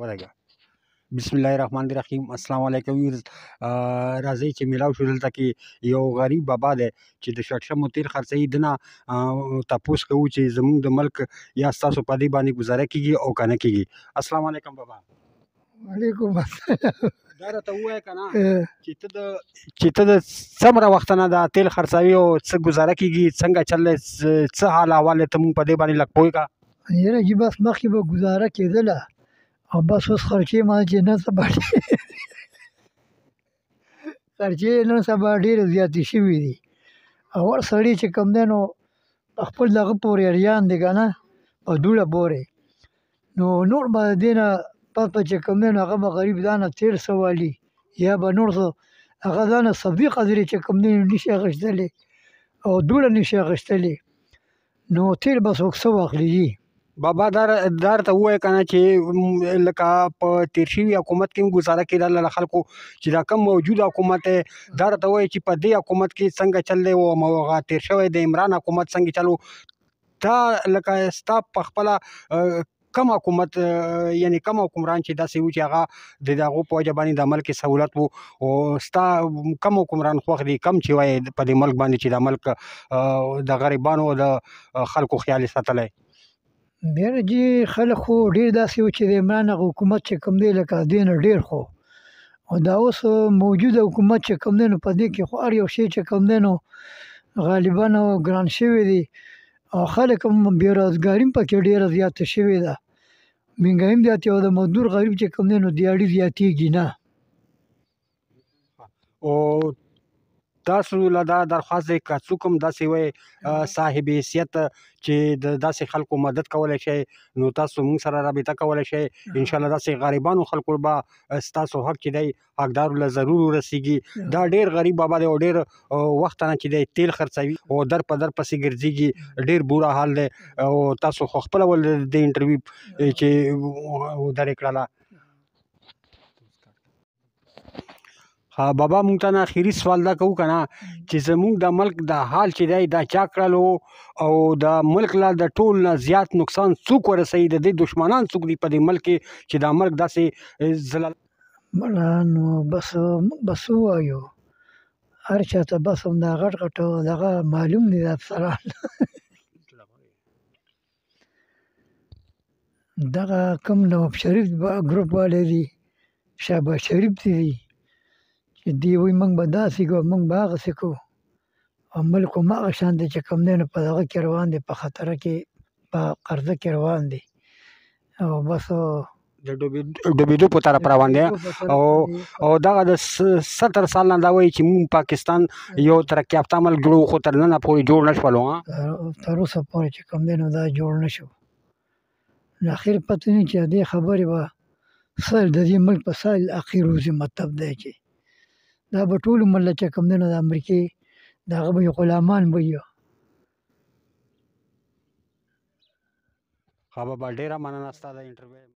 ورګه بسم الله الرحمن الرحیم. السلام علیکم ویرز. راځي چې میلاو شو دلته کې یو غریب بابا دی چې د شړشمو تیل خرڅوي. دنه تپوس کوو چې زموږ د ملک یا ستاسو په دې باندې ګزاره کیږي او که نه کیږي. السلام علیکم بابا. وعلیکم السلام. دا راته ووایه که نه چې ته د څومره وخت نه دا تیل خرڅوي او څه ګزاره کیږي، څنګه چل دی، څه حال احوال دی، ته مونږ په دې باندې لږ پوه کا. یاره جی بس مخکې به ګزاره کېدله او بس اوس خرچې ما چې نن سبا خرچې نن سبا ډېرې زیاتې شوي دي. اول سړي چې کوم دی نو په خپل دغه پورې اریان دی که نه، په دوړه پورې، نو نور به د دې نه پس به چې کوم دی نو هغه به غریب ځانه تیل سوالي یا به نور څه هغه ځانه سبزي قدرې چې کوم دی نشي اخیستلی او دوړه نشي اخیستلی، نو تیل به څوک څه واخلي جي. بابا دا راته ووایه که نه چې لکه په تیر شوي حکومت کې هم ګزاره کېدله له خلکو چې دا کم موجود حکومت دی، دا راته ووایه چې په دې حکومت کې څنګه چل دی او هغه تیر شوی د عمران حکومت څنګه چل و. تا لکه ستا په خپله کم حکومت یعنې کم حکمران چې داسې و چې هغه د هغو په وجه باندې د ملک سهولت و، او ستا کم حکمران خوښ دی، کم چې وایې په دې ملک باندې چې دا ملک د غریبانو او د خلکو خیال یې ساتلی؟ یاره جي خلک خو ډېر داسې و چې د عمران هغه حکومت چې کوم دی لکه دې نه ډېر خو، او دا اوس موجوده حکومت چې کوم دی نو په دې کې خو هر یو شی چې کوم دی نو غالبا ګران شوی دی او خلک هم بېروزګاري هم پکې ډېره زیاته شوې ده، مهنګایي هم زیاتې او د مزدور غریب چې کوم دی نو دیاړي زیاتېږي نه. او تاسو له دا درخواست دی که څوک هم داسې وایي صاحب حیثیت چې د داسې خلکو مدد کولی شئ، نو تاسو موږ سره رابطه کولی شئ. انشاءالله داسې غریبانو خلکو به ستاسو حق چې دی حقدارو له ضرور ورسیږي. دا ډېر غریب بابا دی او ډېر وخت نه چې دی تیل خرڅوي او در په در پسې ګرځېږي، ډېر بوره حال دی. او تاسو خو خپله ول د انټرویو چې درې کړله. بابا مونږ ته نه اخري سوال دا کوو که نه چې زموږ د ملک د حال چې دی دا چا کړلو او د ملک لا د ټول نه زیات نقصان څوک ورسوي، د دې دشمنان څوک دي په دې ملک کې چې دا ملک داسې مړه نو بس موږ به څه ووایو، هر چا ته بس همدا غټ غټ دغه معلوم دي د افسران دغه کوم نواب شریف ګروپ والی دي، شهباز شریف دي چې دی وایي موږ به داسې کوو موږ به هغسې کوو، او ملک هم هغه شان دی چې کوم دی نو په دغه کې روان دی، په خطره کې په قرضه کې روان دی او بس د ډوبېدو په طرف روان دی. او دغه د 70 سال نه دا وایي چې موږ پاکستان یو ترقي یافته ملک جوړو، خو تر ننه پورې جوړ نه شولو. تر اوسه پورې چې کوم دی نو دا جوړ نه شو. نو اخر پته نه چې دې خبرې به څه د دې ملک په څه اخر وځي، مطلب دی چې دا به ټول عمر چې کوم دی نو د امریکې د هغه به غلامان به یو. ښه بابا ډېره مننه ستا د انټرویو.